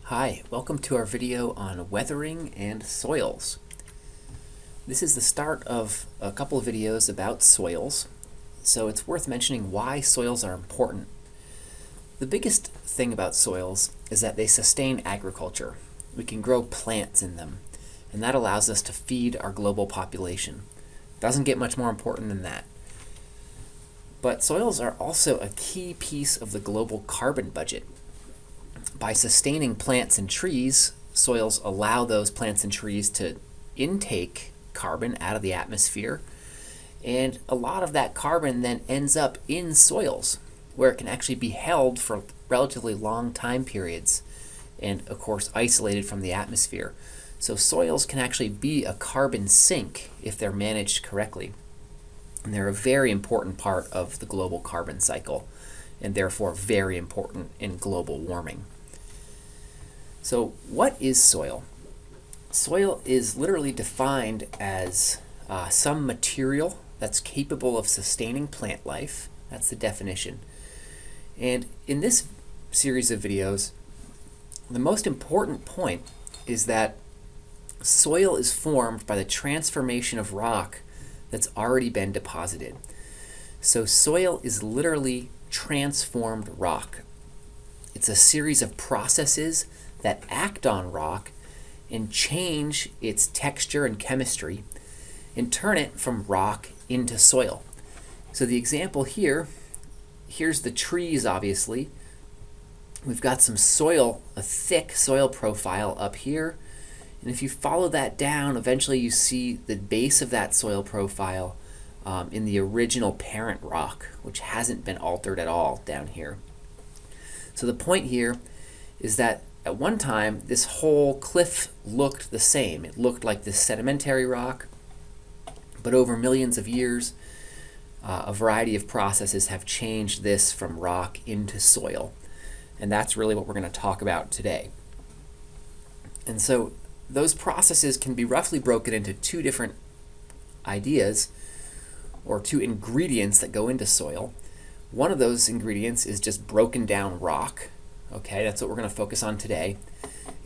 Hi, welcome to our video on weathering and soils. This is the start of a couple of videos about soils, so it's worth mentioning why soils are important. The biggest thing about soils is that they sustain agriculture. We can grow plants in them, and that allows us to feed our global population. Doesn't get much more important than that. But soils are also a key piece of the global carbon budget. By sustaining plants and trees, soils allow those plants and trees to intake carbon out of the atmosphere, and a lot of that carbon then ends up in soils, where it can actually be held for relatively long time periods and, of course, isolated from the atmosphere. So soils can actually be a carbon sink if they're managed correctly. And they're a very important part of the global carbon cycle, and therefore very important in global warming. So what is soil? Soil is literally defined as some material that's capable of sustaining plant life. That's the definition. And in this series of videos, the most important point is that soil is formed by the transformation of rock that's already been deposited. So soil is literally transformed rock. It's a series of processes that act on rock and change its texture and chemistry and turn it from rock into soil. So the example here's the trees, obviously. We've got some soil, a thick soil profile up here. And if you follow that down, eventually you see the base of that soil profile in the original parent rock, which hasn't been altered at all down here. So the point here is that at one time, this whole cliff looked the same. It looked like this sedimentary rock, but over millions of years, a variety of processes have changed this from rock into soil. And that's really what we're going to talk about today. And so those processes can be roughly broken into two different ideas, or two ingredients that go into soil. One of those ingredients is just broken down rock. Okay, that's what we're going to focus on today.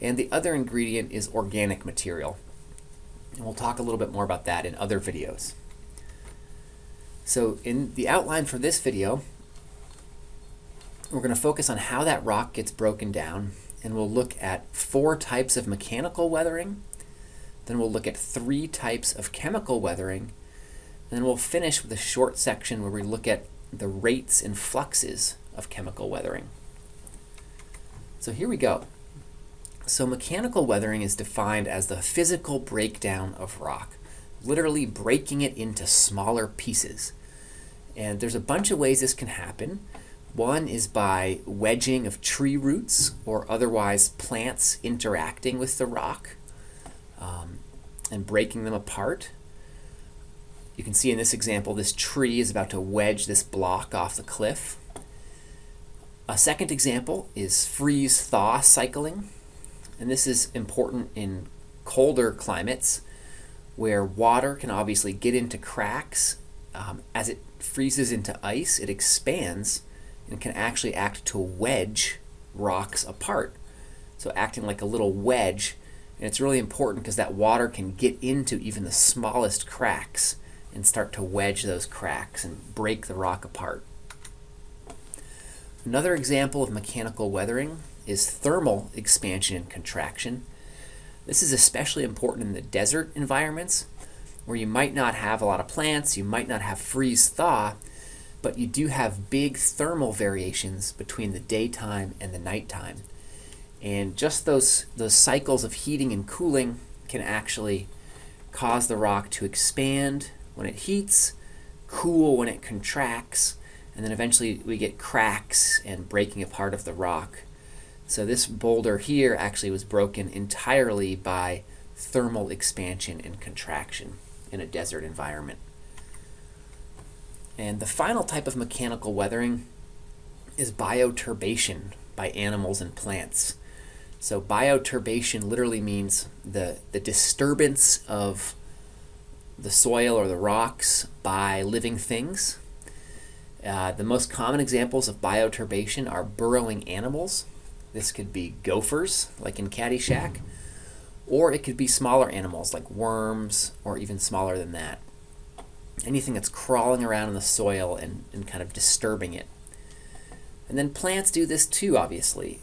And the other ingredient is organic material. And we'll talk a little bit more about that in other videos. So in the outline for this video, we're going to focus on how that rock gets broken down, and we'll look at 4 types of mechanical weathering. Then we'll look at 3 types of chemical weathering. And then we'll finish with a short section where we look at the rates and fluxes of chemical weathering. So here we go. So mechanical weathering is defined as the physical breakdown of rock, literally breaking it into smaller pieces. And there's a bunch of ways this can happen. One is by wedging of tree roots or otherwise plants interacting with the rock and breaking them apart. You can see in this example, this tree is about to wedge this block off the cliff. A second example is freeze-thaw cycling, and this is important in colder climates where water can obviously get into cracks. As it freezes into ice, it expands and can actually act to wedge rocks apart. So acting like a little wedge, and it's really important because that water can get into even the smallest cracks and start to wedge those cracks and break the rock apart. Another example of mechanical weathering is thermal expansion and contraction. This is especially important in the desert environments where you might not have a lot of plants, you might not have freeze-thaw, but you do have big thermal variations between the daytime and the nighttime. And just those cycles of heating and cooling can actually cause the rock to expand when it heats, cool when it contracts, and then eventually we get cracks and breaking apart of the rock. So this boulder here actually was broken entirely by thermal expansion and contraction in a desert environment. And the final type of mechanical weathering is bioturbation by animals and plants. So bioturbation literally means the disturbance of the soil or the rocks by living things. The most common examples of bioturbation are burrowing animals. This could be gophers, like in Caddyshack, or it could be smaller animals like worms, or even smaller than that. Anything that's crawling around in the soil and kind of disturbing it. And then plants do this too, obviously.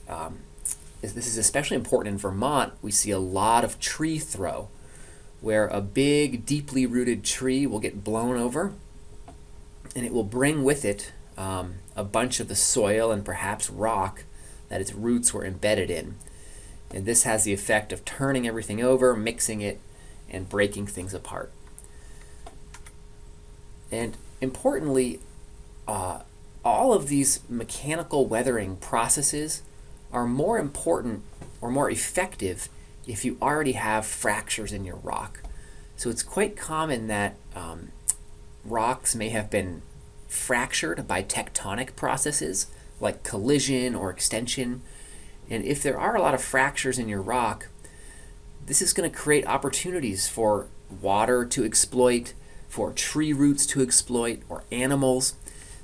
This is especially important in Vermont. We see a lot of tree throw, where a big, deeply rooted tree will get blown over, and it will bring with it a bunch of the soil and perhaps rock that its roots were embedded in. And this has the effect of turning everything over, mixing it, and breaking things apart. And importantly, all of these mechanical weathering processes are more important or more effective if you already have fractures in your rock. So it's quite common that rocks may have been fractured by tectonic processes like collision or extension. And if there are a lot of fractures in your rock, this is going to create opportunities for water to exploit, for tree roots to exploit, or animals.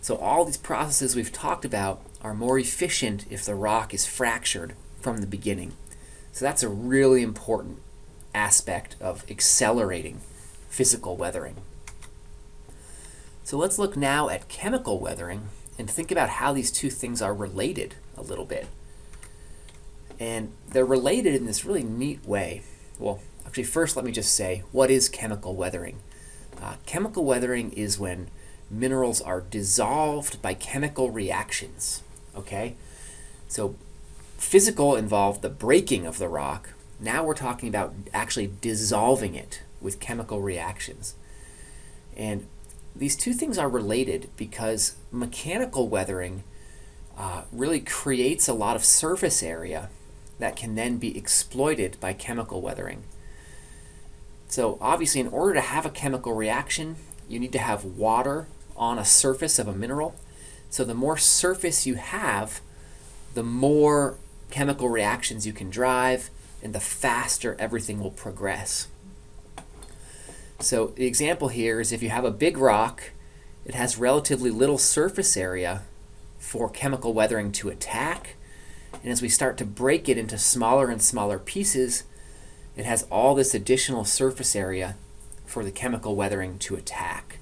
So all these processes we've talked about are more efficient if the rock is fractured from the beginning. So that's a really important aspect of accelerating physical weathering. So let's look now at chemical weathering and think about how these two things are related a little bit. And they're related in this really neat way. Well, actually, first let me just say, what is chemical weathering? Chemical weathering is when minerals are dissolved by chemical reactions, okay? So physical involved the breaking of the rock. Now we're talking about actually dissolving it with chemical reactions. And these two things are related because mechanical weathering really creates a lot of surface area that can then be exploited by chemical weathering. So obviously, in order to have a chemical reaction, you need to have water on a surface of a mineral. So the more surface you have, the more chemical reactions you can drive, and the faster everything will progress. So the example here is if you have a big rock, it has relatively little surface area for chemical weathering to attack. And as we start to break it into smaller and smaller pieces, it has all this additional surface area for the chemical weathering to attack.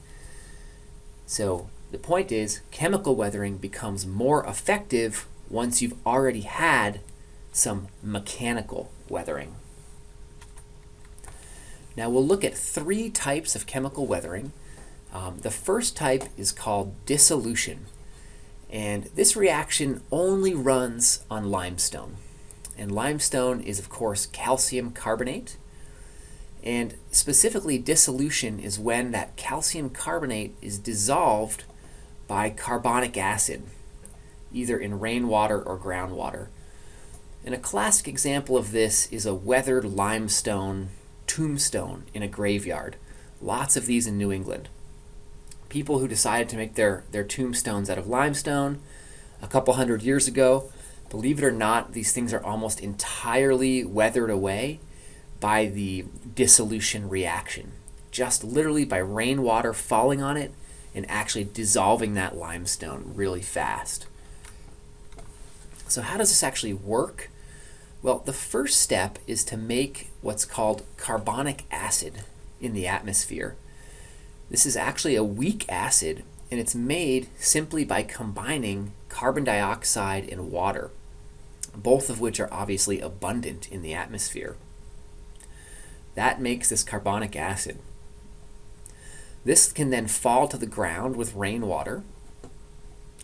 So the point is, chemical weathering becomes more effective once you've already had some mechanical weathering. Now we'll look at 3 types of chemical weathering. The first type is called dissolution. And this reaction only runs on limestone. And limestone is, of course, calcium carbonate. And specifically, dissolution is when that calcium carbonate is dissolved by carbonic acid, either in rainwater or groundwater. And a classic example of this is a weathered limestone tombstone in a graveyard. Lots of these in New England. People who decided to make their tombstones out of limestone a couple hundred years ago, believe it or not, these things are almost entirely weathered away by the dissolution reaction. Just literally by rainwater falling on it and actually dissolving that limestone really fast. So how does this actually work? Well, the first step is to make what's called carbonic acid in the atmosphere. This is actually a weak acid, and it's made simply by combining carbon dioxide and water, both of which are obviously abundant in the atmosphere. That makes this carbonic acid. This can then fall to the ground with rainwater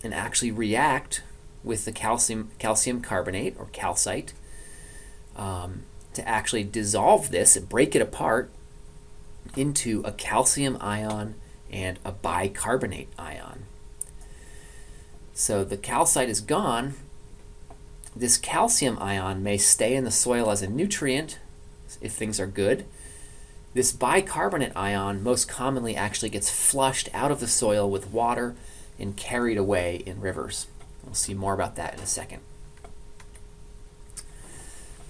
and actually react with the calcium carbonate or calcite to actually dissolve this and break it apart into a calcium ion and a bicarbonate ion. So the calcite is gone. This calcium ion may stay in the soil as a nutrient if things are good. This bicarbonate ion most commonly actually gets flushed out of the soil with water and carried away in rivers. We'll see more about that in a second.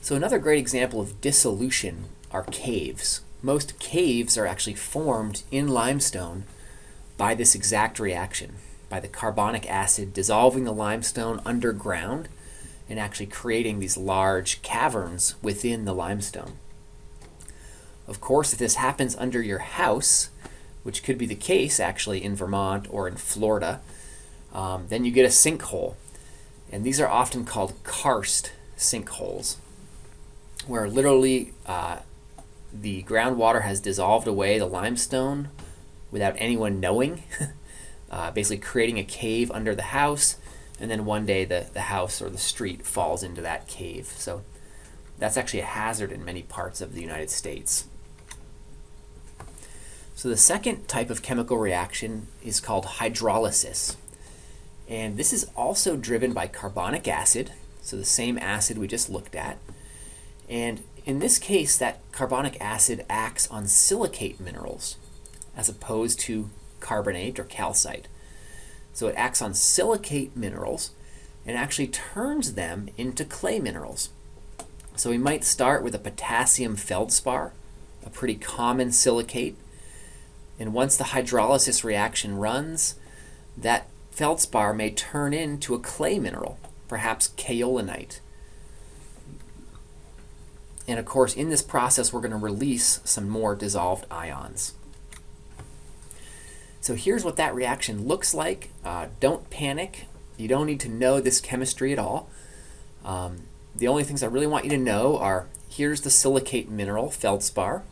So another great example of dissolution are caves. Most caves are actually formed in limestone by this exact reaction, by the carbonic acid dissolving the limestone underground and actually creating these large caverns within the limestone. Of course, if this happens under your house, which could be the case actually in Vermont or in Florida, then you get a sinkhole. And these are often called karst sinkholes, where literally the groundwater has dissolved away the limestone without anyone knowing, basically creating a cave under the house, and then one day the house or the street falls into that cave. So that's actually a hazard in many parts of the United States. So the second type of chemical reaction is called hydrolysis. And this is also driven by carbonic acid, so the same acid we just looked at. And in this case, that carbonic acid acts on silicate minerals as opposed to carbonate or calcite. So it acts on silicate minerals and actually turns them into clay minerals. So we might start with a potassium feldspar, a pretty common silicate. And once the hydrolysis reaction runs, that feldspar may turn into a clay mineral, perhaps kaolinite. And of course, in this process, we're going to release some more dissolved ions. So here's what that reaction looks like. Don't panic. You don't need to know this chemistry at all. The only things I really want you to know are, here's the silicate mineral, feldspar.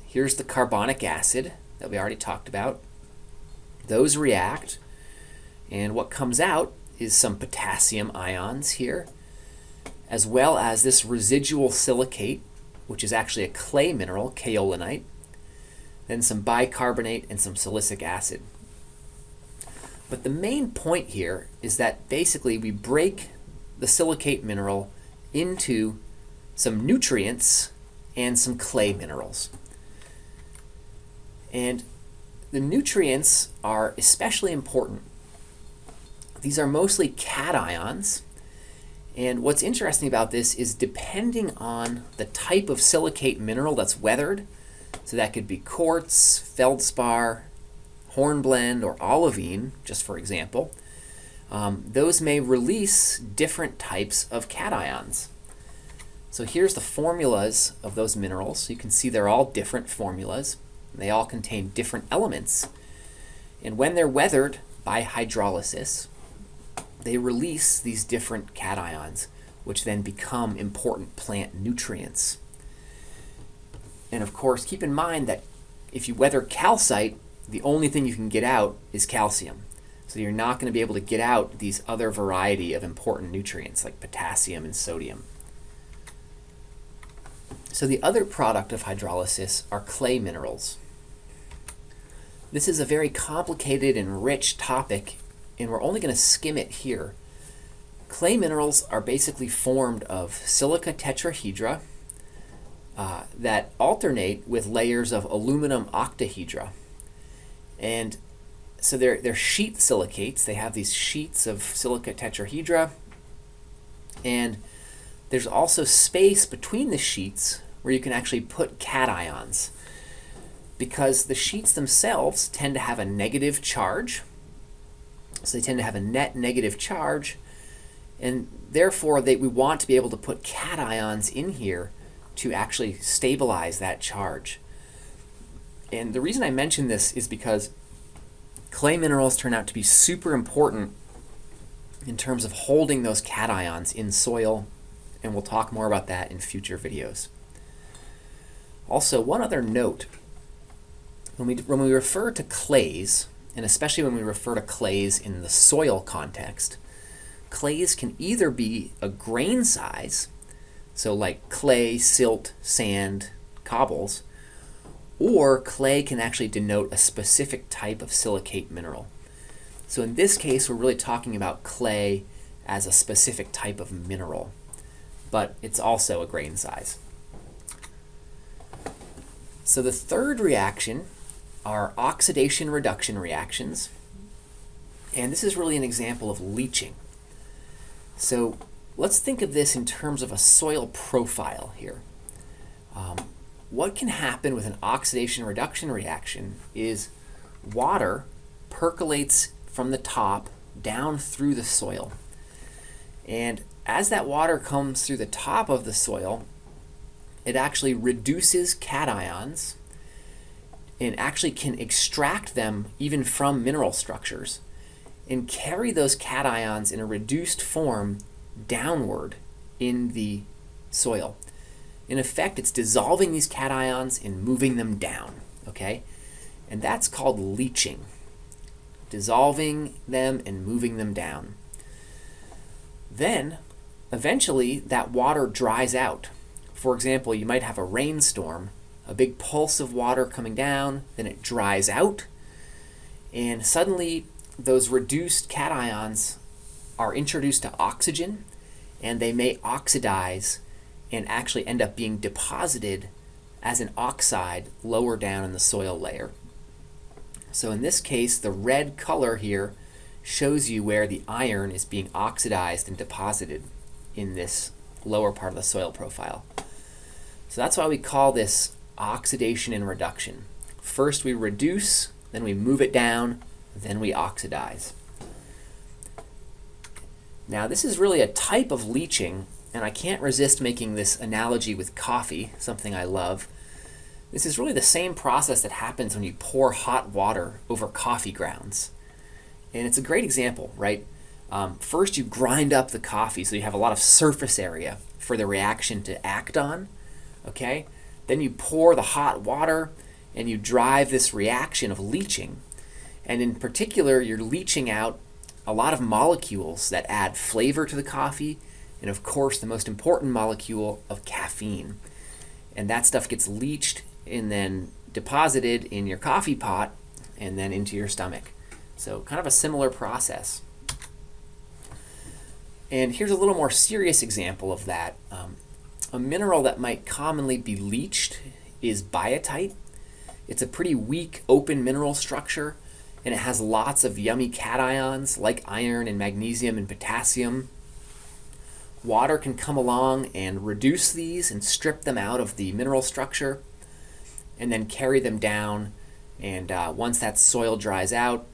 Here's the carbonic acid that we already talked about. Those react, and what comes out is some potassium ions here, as well as this residual silicate, which is actually a clay mineral, kaolinite, then some bicarbonate and some silicic acid. But the main point here is that basically we break the silicate mineral into some nutrients and some clay minerals. And the nutrients are especially important. These are mostly cations. And what's interesting about this is depending on the type of silicate mineral that's weathered, so that could be quartz, feldspar, hornblende, or olivine, just for example, those may release different types of cations. So here's the formulas of those minerals. You can see they're all different formulas. They all contain different elements. And when they're weathered by hydrolysis, they release these different cations, which then become important plant nutrients. And of course, keep in mind that if you weather calcite, the only thing you can get out is calcium. So you're not going to be able to get out these other variety of important nutrients like potassium and sodium. So the other product of hydrolysis are clay minerals. This is a very complicated and rich topic, and we're only going to skim it here. Clay minerals are basically formed of silica tetrahedra that alternate with layers of aluminum octahedra. And so they're sheet silicates. They have these sheets of silica tetrahedra, and there's also space between the sheets where you can actually put cations, because the sheets themselves tend to have a negative charge. So they tend to have a net negative charge, and therefore we want to be able to put cations in here to actually stabilize that charge. And the reason I mention this is because clay minerals turn out to be super important in terms of holding those cations in soil, and we'll talk more about that in future videos. Also, one other note, when we refer to clays, and especially when we refer to clays in the soil context, clays can either be a grain size, so like clay, silt, sand, cobbles, or clay can actually denote a specific type of silicate mineral. So in this case, we're really talking about clay as a specific type of mineral, but it's also a grain size. So the third reaction are oxidation-reduction reactions, and this is really an example of leaching. So let's think of this in terms of a soil profile here. What can happen with an oxidation-reduction reaction is water percolates from the top down through the soil. And as that water comes through the top of the soil, it actually reduces cations and actually can extract them even from mineral structures and carry those cations in a reduced form downward in the soil. In effect, it's dissolving these cations and moving them down, okay? And that's called leaching. Dissolving them and moving them down. Then, eventually, that water dries out. For example, you might have a rainstorm, a big pulse of water coming down, then it dries out, and suddenly those reduced cations are introduced to oxygen, and they may oxidize and actually end up being deposited as an oxide lower down in the soil layer. So in this case, the red color here shows you where the iron is being oxidized and deposited in this lower part of the soil profile. So that's why we call this oxidation and reduction. First we reduce, then we move it down, then we oxidize. Now this is really a type of leaching, and I can't resist making this analogy with coffee, something I love. This is really the same process that happens when you pour hot water over coffee grounds. And it's a great example, right? First you grind up the coffee so you have a lot of surface area for the reaction to act on, okay? Then you pour the hot water and you drive this reaction of leaching. And in particular, you're leaching out a lot of molecules that add flavor to the coffee, and of course the most important molecule of caffeine. And that stuff gets leached and then deposited in your coffee pot and then into your stomach. So kind of a similar process. And here's a little more serious example of that. A mineral that might commonly be leached is biotite. It's a pretty weak open mineral structure, and it has lots of yummy cations like iron and magnesium and potassium. Water can come along and reduce these and strip them out of the mineral structure and then carry them down, and once that soil dries out,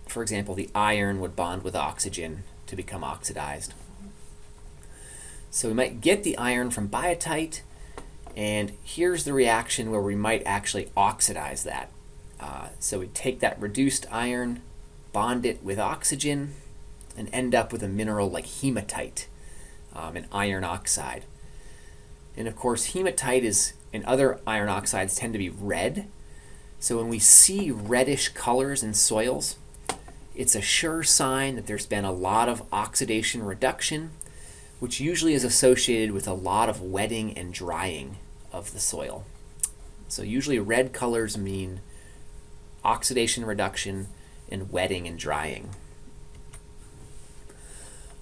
for example, the iron would bond with oxygen to become oxidized. So we might get the iron from biotite, and here's the reaction where we might actually oxidize that. So we take that reduced iron, bond it with oxygen, and end up with a mineral like hematite, an iron oxide. And of course, hematite and other iron oxides tend to be red. So when we see reddish colors in soils, it's a sure sign that there's been a lot of oxidation reduction, which usually is associated with a lot of wetting and drying of the soil. So usually red colors mean oxidation reduction and wetting and drying.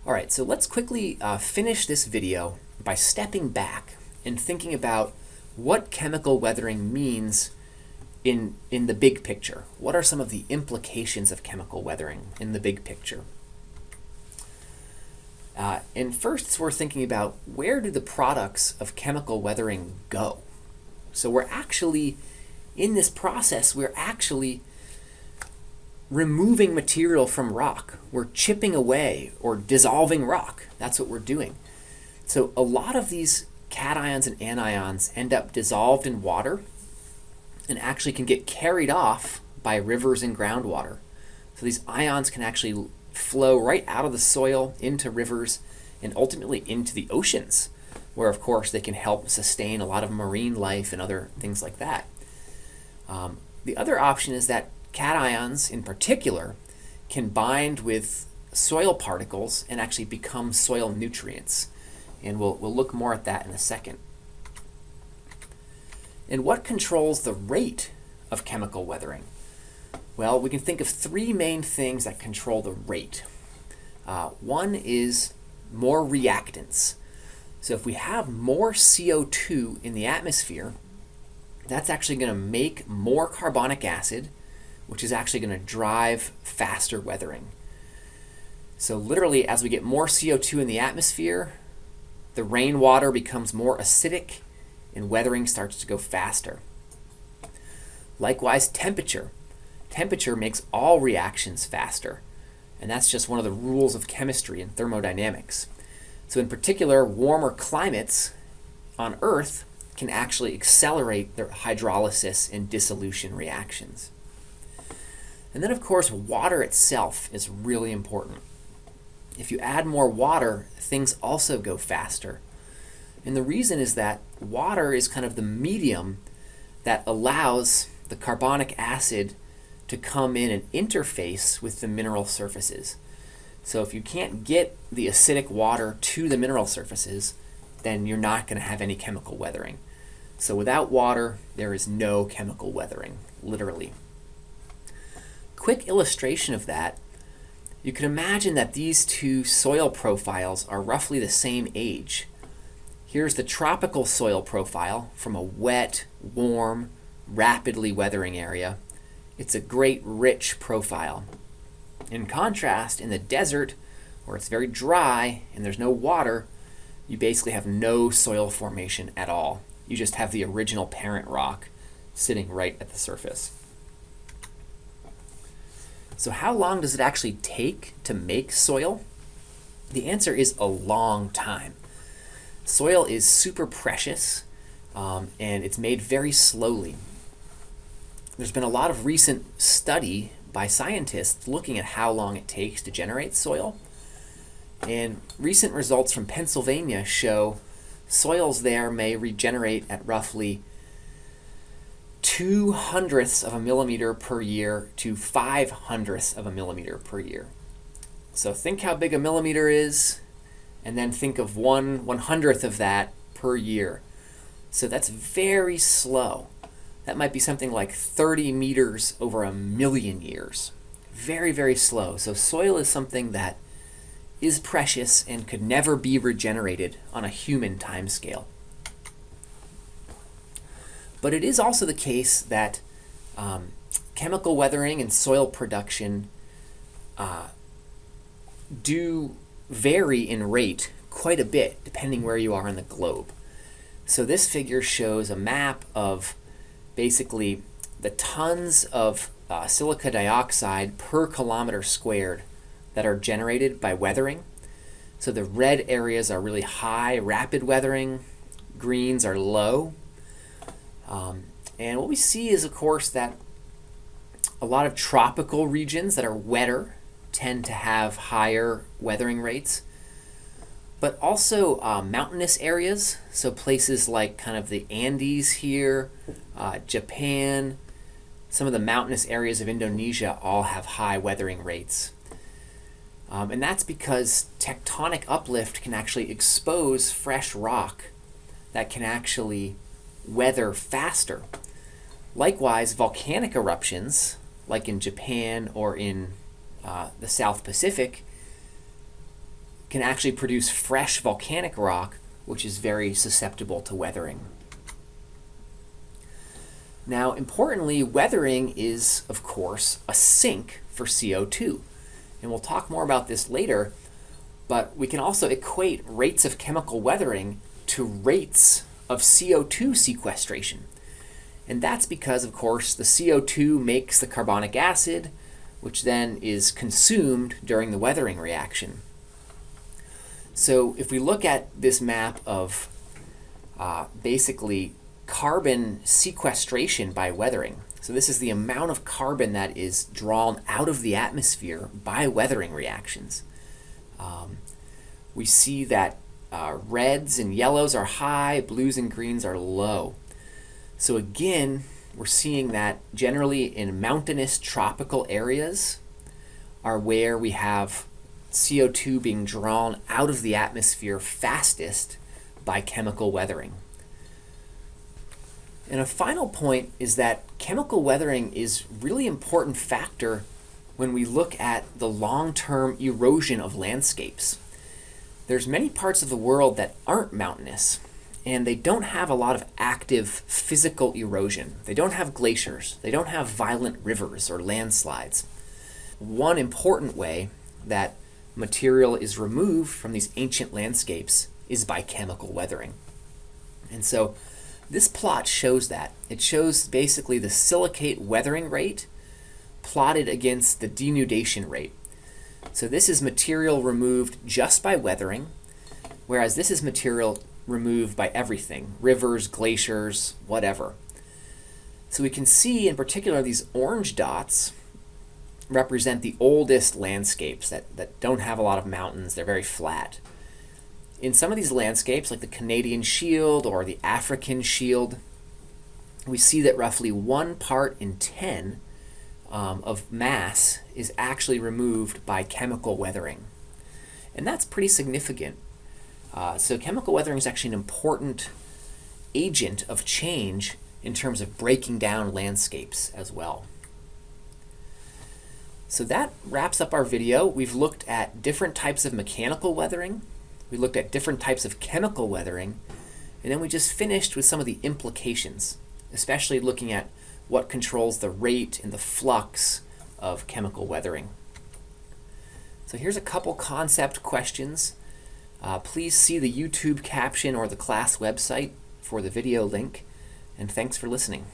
All right, so let's quickly finish this video by stepping back and thinking about what chemical weathering means in the big picture. What are some of the implications of chemical weathering in the big picture? And first, we're thinking about where do the products of chemical weathering go? So we're actually, in this process, we're actually removing material from rock. We're chipping away or dissolving rock. That's what we're doing. So a lot of these cations and anions end up dissolved in water and actually can get carried off by rivers and groundwater. So these ions can actually flow right out of the soil into rivers and ultimately into the oceans, where of course they can help sustain a lot of marine life and other things like that. The other option is that cations in particular can bind with soil particles and actually become soil nutrients. And we'll look more at that in a second. And what controls the rate of chemical weathering? Well, we can think of three main things that control the rate. One is more reactants. So if we have more CO2 in the atmosphere, that's actually going to make more carbonic acid, which is actually going to drive faster weathering. So literally, as we get more CO2 in the atmosphere, the rainwater becomes more acidic and weathering starts to go faster. Likewise, temperature. Temperature makes all reactions faster, and that's just one of the rules of chemistry and thermodynamics. So in particular, warmer climates on Earth can actually accelerate their hydrolysis and dissolution reactions. And then of course, water itself is really important. If you add more water, things also go faster. And the reason is that water is kind of the medium that allows the carbonic acid to come in and interface with the mineral surfaces. So if you can't get the acidic water to the mineral surfaces, then you're not going to have any chemical weathering. So without water, there is no chemical weathering, literally. Quick illustration of that, you can imagine that these two soil profiles are roughly the same age. Here's the tropical soil profile from a wet, warm, rapidly weathering area. It's a great, rich profile. In contrast, in the desert, where it's very dry and there's no water, you basically have no soil formation at all. You just have the original parent rock sitting right at the surface. So how long does it actually take to make soil? The answer is a long time. Soil is super precious, and it's made very slowly. There's been a lot of recent study by scientists looking at how long it takes to generate soil. And recent results from Pennsylvania show soils there may regenerate at roughly 0.02 of a millimeter per year to 0.05 of a millimeter per year. So think how big a millimeter is, and then think of 1/100th of that per year. So that's very slow. That might be something like 30 meters over 1,000,000 years. Very, very slow. So soil is something that is precious and could never be regenerated on a human timescale. But it is also the case that chemical weathering and soil production do vary in rate quite a bit depending where you are on the globe. So this figure shows a map of basically the tons of silica dioxide per kilometer squared that are generated by weathering. So the red areas are really high, rapid weathering. Greens are low. And what we see is, of course, that a lot of tropical regions that are wetter tend to have higher weathering rates. But also mountainous areas, so places like kind of the Andes here, Japan, some of the mountainous areas of Indonesia all have high weathering rates. And that's because tectonic uplift can actually expose fresh rock that can actually weather faster. Likewise, volcanic eruptions, like in Japan or in the South Pacific, can actually produce fresh volcanic rock, which is very susceptible to weathering. Now, importantly, weathering is, of course, a sink for CO2. And we'll talk more about this later, but we can also equate rates of chemical weathering to rates of CO2 sequestration. And that's because, of course, the CO2 makes the carbonic acid, which then is consumed during the weathering reaction. So if we look at this map of basically carbon sequestration by weathering, so this is the amount of carbon that is drawn out of the atmosphere by weathering reactions. We see that reds and yellows are high, blues and greens are low. So again, we're seeing that generally in mountainous tropical areas are where we have CO2 being drawn out of the atmosphere fastest by chemical weathering. And a final point is that chemical weathering is a really important factor when we look at the long-term erosion of landscapes. There's many parts of the world that aren't mountainous, and they don't have a lot of active physical erosion. They don't have glaciers. They don't have violent rivers or landslides. One important way that material is removed from these ancient landscapes is by chemical weathering. And so this plot shows that. It shows basically the silicate weathering rate plotted against the denudation rate. So this is material removed just by weathering. whereas this is material removed by everything, rivers, glaciers, whatever. So we can see in particular these orange dots represent the oldest landscapes that don't have a lot of mountains, they're very flat. In some of these landscapes, like the Canadian Shield or the African Shield, we see that roughly 1 part in 10 of mass is actually removed by chemical weathering. And that's pretty significant. So chemical weathering is actually an important agent of change in terms of breaking down landscapes as well. So that wraps up our video. We've looked at different types of mechanical weathering. We looked at different types of chemical weathering. And then we just finished with some of the implications, especially looking at what controls the rate and the flux of chemical weathering. So here's a couple concept questions. Please see the YouTube caption or the class website for the video link, and thanks for listening.